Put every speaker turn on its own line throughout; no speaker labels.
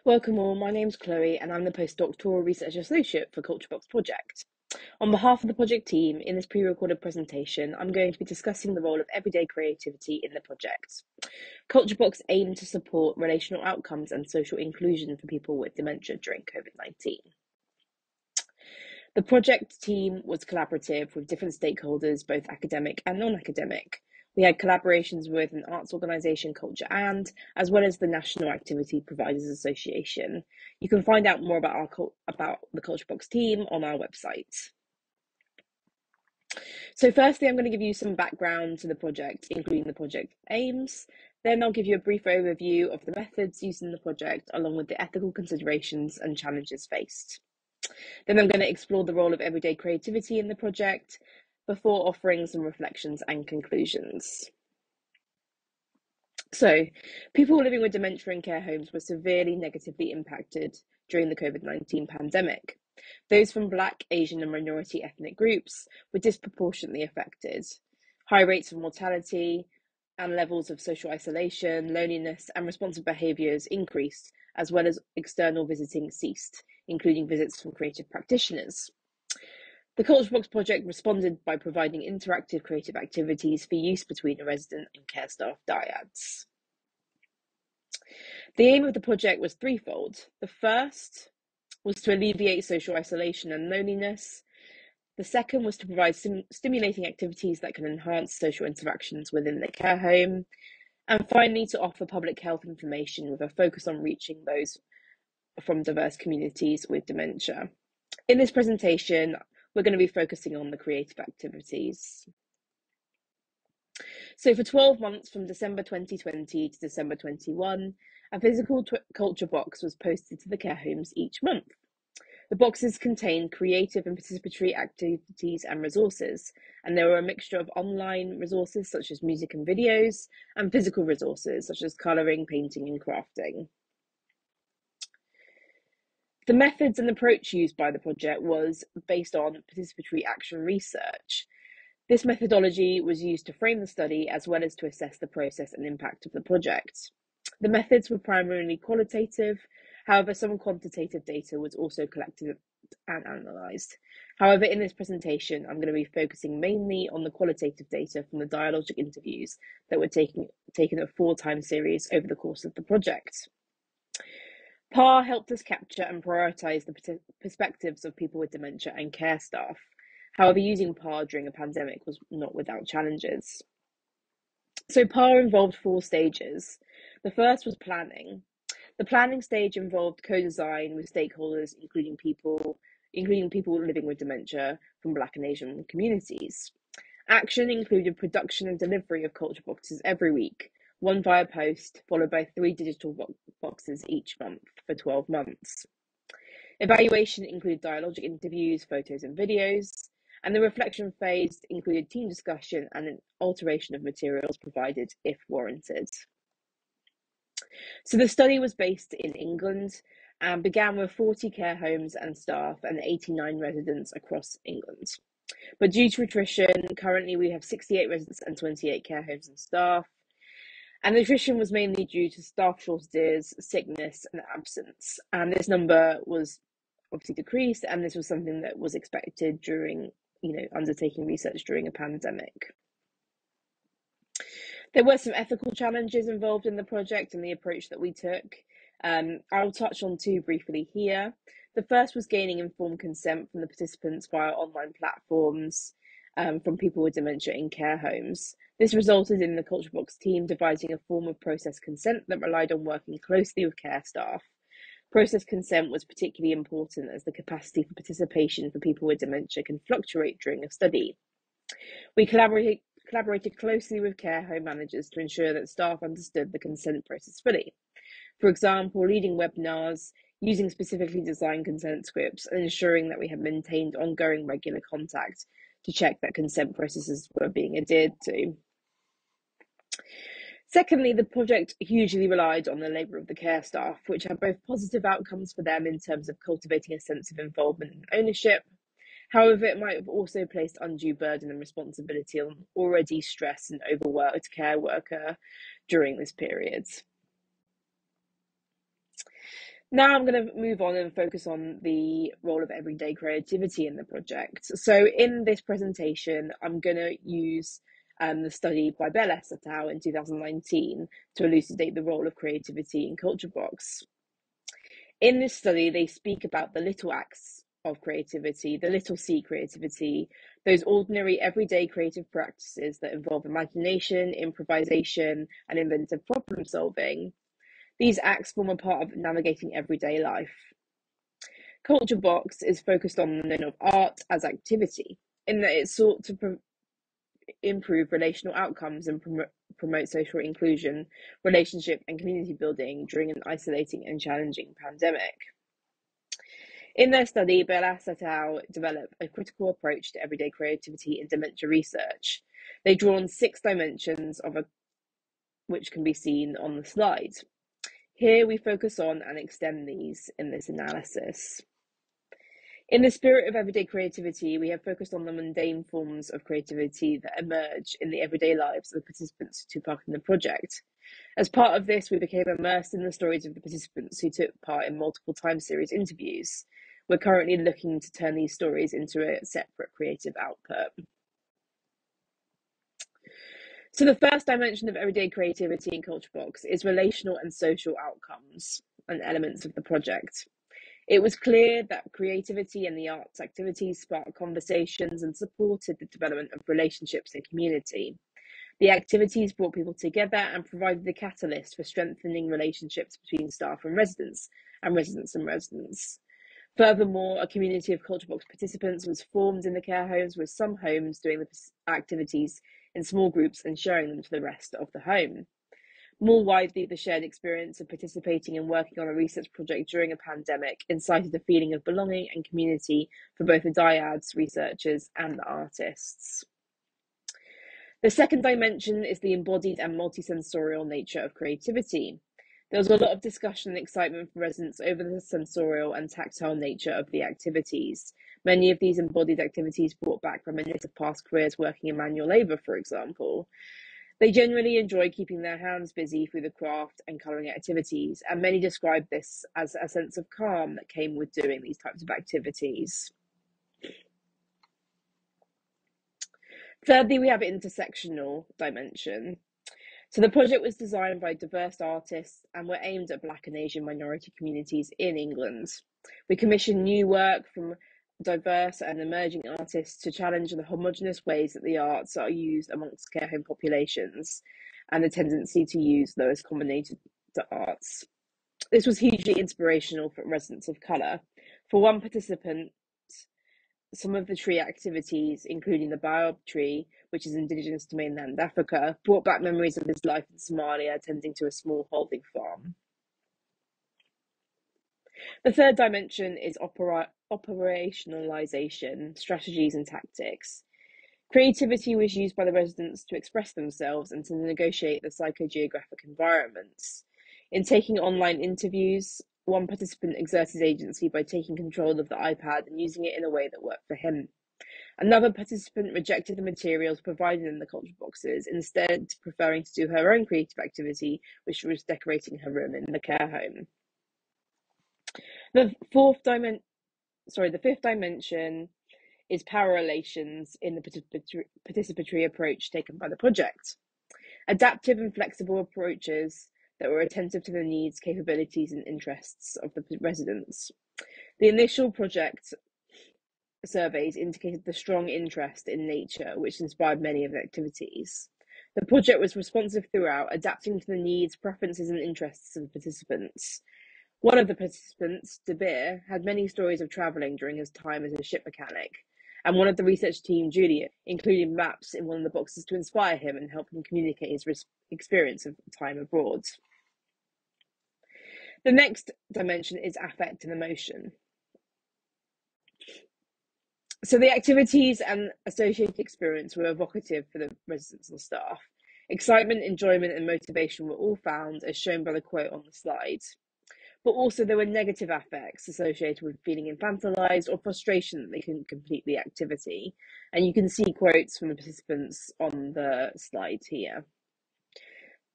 Welcome all, my name's Chloe and I'm the postdoctoral research associate for CultureBox project. On behalf of the project team, in this pre-recorded presentation, I'm going to be discussing the role of everyday creativity in the project. CultureBox aims to support relational outcomes and social inclusion for people with dementia during COVID-19. The project team was collaborative with different stakeholders, both academic and non-academic. We had collaborations with an arts organisation, Culture as well as the National Activity Providers Association. You can find out more about the CultureBox team on our website. So firstly, I'm going to give you some background to the project, including the project aims. Then I'll give you a brief overview of the methods used in the project, along with the ethical considerations and challenges faced. Then I'm going to explore the role of everyday creativity in the project before offering some reflections and conclusions. So, people living with dementia in care homes were severely negatively impacted during the COVID-19 pandemic. Those from Black, Asian and minority ethnic groups were disproportionately affected. High rates of mortality and levels of social isolation, loneliness and responsive behaviours increased, as well as external visiting ceased, including visits from creative practitioners. The CultureBox project responded by providing interactive creative activities for use between a resident and care staff dyads. The aim of the project was threefold. The first was to alleviate social isolation and loneliness. The second was to provide stimulating activities that can enhance social interactions within the care home. And finally, to offer public health information with a focus on reaching those from diverse communities with dementia. In this presentation, we're going to be focusing on the creative activities. So for 12 months from December 2020 to December 21, a physical culture box was posted to the care homes each month. The boxes contained creative and participatory activities and resources, and there were a mixture of online resources such as music and videos, and physical resources such as colouring, painting and crafting. The methods and approach used by the project was based on participatory action research. This methodology was used to frame the study as well as to assess the process and impact of the project. The methods were primarily qualitative, however, some quantitative data was also collected and analysed. However, in this presentation, I'm going to be focusing mainly on the qualitative data from the Dialogic interviews that were taken a 4-time series over the course of the project. PAR helped us capture and prioritise the perspectives of people with dementia and care staff. However, using PAR during a pandemic was not without challenges. So PAR involved 4 stages. The first was planning. The planning stage involved co-design with stakeholders, including people living with dementia from Black and Asian communities. Action included production and delivery of culture boxes every week, 1 via post, followed by 3 digital boxes each month for 12 months. Evaluation included dialogic interviews, photos and videos, and the reflection phase included team discussion and an alteration of materials provided if warranted. So the study was based in England and began with 40 care homes and staff and 89 residents across England. But due to attrition, currently we have 68 residents and 28 care homes and staff. And the attrition was mainly due to staff shortages, sickness and absence. And this number was obviously decreased, and this was something that was expected during, undertaking research during a pandemic. There were some ethical challenges involved in the project and the approach that we took. I'll touch on 2 briefly here. The first was gaining informed consent from the participants via online platforms from people with dementia in care homes. This resulted in the CultureBox team devising a form of process consent that relied on working closely with care staff. Process consent was particularly important as the capacity for participation for people with dementia can fluctuate during a study. We collaborated closely with care home managers to ensure that staff understood the consent process fully. For example, leading webinars, using specifically designed consent scripts, and ensuring that we have maintained ongoing regular contact to check that consent processes were being adhered to. Secondly, the project hugely relied on the labour of the care staff, which had both positive outcomes for them in terms of cultivating a sense of involvement and ownership. However, it might have also placed undue burden and responsibility on already stressed and overworked care worker during this period. Now I'm going to move on and focus on the role of everyday creativity in the project. So in this presentation, I'm going to use the study by Bellas et al. In 2019 to elucidate the role of creativity in Culture Box. In this study, they speak about the little acts of creativity, the little c creativity, those ordinary everyday creative practices that involve imagination, improvisation, and inventive problem solving. These acts form a part of navigating everyday life. Culture Box is focused on the notion of art as activity, in that it sought to improve relational outcomes and promote social inclusion, relationship, and community building during an isolating and challenging pandemic. In their study, Bellas et al. Developed a critical approach to everyday creativity in dementia research. They draw on 6 dimensions which can be seen on the slide. Here we focus on and extend these in this analysis. In the spirit of everyday creativity, we have focused on the mundane forms of creativity that emerge in the everyday lives of the participants who took part in the project. As part of this, we became immersed in the stories of the participants who took part in multiple time series interviews. We're currently looking to turn these stories into a separate creative output. So the first dimension of everyday creativity in Culture Box is relational and social outcomes and elements of the project. It was clear that creativity and the arts activities sparked conversations and supported the development of relationships and community. The activities brought people together and provided the catalyst for strengthening relationships between staff and residents, and residents and residents. Furthermore, a community of Culture Box participants was formed in the care homes, with some homes doing the activities in small groups and sharing them to the rest of the home. More widely, the shared experience of participating and working on a research project during a pandemic incited a feeling of belonging and community for both the dyads, researchers, and the artists. The second dimension is the embodied and multisensorial nature of creativity. There was a lot of discussion and excitement from residents over the sensorial and tactile nature of the activities. Many of these embodied activities brought back reminiscence of past careers working in manual labour, for example. They generally enjoy keeping their hands busy through the craft and colouring activities, and many describe this as a sense of calm that came with doing these types of activities. Thirdly, we have intersectional dimension. So the project was designed by diverse artists and were aimed at Black and Asian minority communities in England. We commissioned new work from diverse and emerging artists to challenge the homogenous ways that the arts are used amongst care home populations and the tendency to use lowest combinated arts. This was hugely inspirational for residents of colour. For one participant, some of the tree activities, including the baobab tree, which is indigenous to mainland Africa, brought back memories of his life in Somalia, tending to a small holding farm. The third dimension is operationalization, strategies and tactics. Creativity was used by the residents to express themselves and to negotiate the psychogeographic environments. In taking online interviews, one participant exerted agency by taking control of the iPad and using it in a way that worked for him. Another participant rejected the materials provided in the Culture Boxes, instead preferring to do her own creative activity, which was decorating her room in the care home. The fifth dimension is power relations in the participatory approach taken by the project. Adaptive and flexible approaches that were attentive to the needs, capabilities, and interests of the residents. The initial project surveys indicated the strong interest in nature, which inspired many of the activities. The project was responsive throughout, adapting to the needs, preferences, and interests of the participants. One of the participants, De Beer, had many stories of travelling during his time as a ship mechanic, and one of the research team, Juliet, included maps in one of the boxes to inspire him and help him communicate his experience of time abroad. The next dimension is affect and emotion. So the activities and associated experience were evocative for the residents and staff. Excitement, enjoyment, and motivation were all found, as shown by the quote on the slide. But also there were negative affects associated with feeling infantilized or frustration that they couldn't complete the activity. And you can see quotes from the participants on the slide here.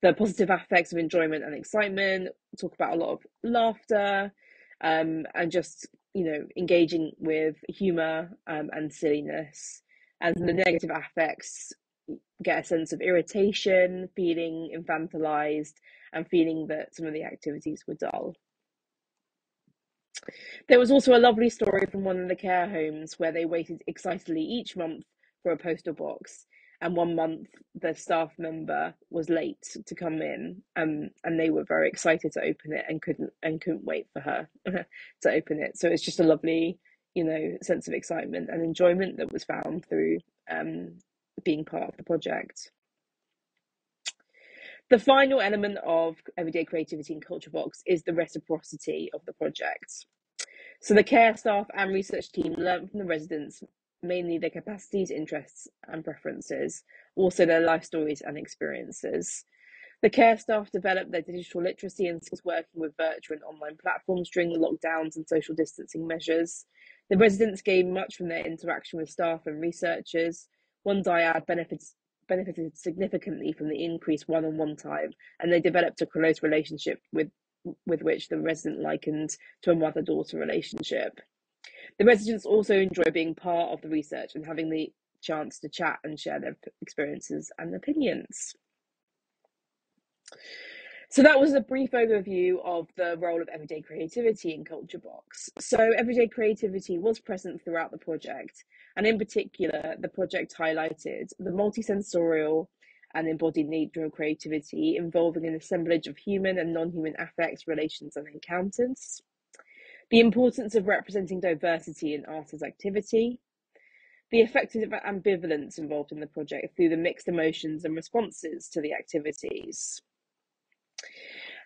The positive affects of enjoyment and excitement talk about a lot of laughter, and just, engaging with humour and silliness. And the negative affects get a sense of irritation, feeling infantilized, and feeling that some of the activities were dull. There was also a lovely story from one of the care homes where they waited excitedly each month for a postal box. And one month, the staff member was late to come in, and they were very excited to open it and couldn't wait for her to open it. So it's just a lovely, sense of excitement and enjoyment that was found through being part of the project. The final element of everyday creativity in Culture Box is the reciprocity of the project. So the care staff and research team learnt from the residents mainly their capacities, interests, and preferences, also their life stories and experiences. The care staff developed their digital literacy and skills working with virtual and online platforms during the lockdowns and social distancing measures. The residents gained much from their interaction with staff and researchers. One dyad benefited significantly from the increased one-on-one time, and they developed a close relationship with which the resident likened to a mother-daughter relationship. The residents also enjoy being part of the research and having the chance to chat and share their experiences and opinions. So that was a brief overview of the role of everyday creativity in Culture Box. So everyday creativity was present throughout the project, and in particular, the project highlighted the multisensorial and embodied nature of creativity involving an assemblage of human and non-human affects, relations, and encounters. The importance of representing diversity in art as activity. The effective ambivalence involved in the project through the mixed emotions and responses to the activities.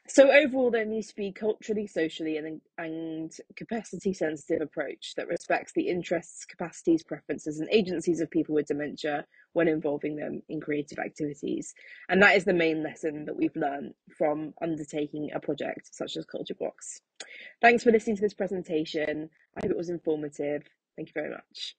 So overall, there needs to be culturally, socially, and capacity-sensitive approach that respects the interests, capacities, preferences, and agencies of people with dementia when involving them in creative activities. And that is the main lesson that we've learned from undertaking a project such as Culture Box. Thanks for listening to this presentation. I hope it was informative. Thank you very much.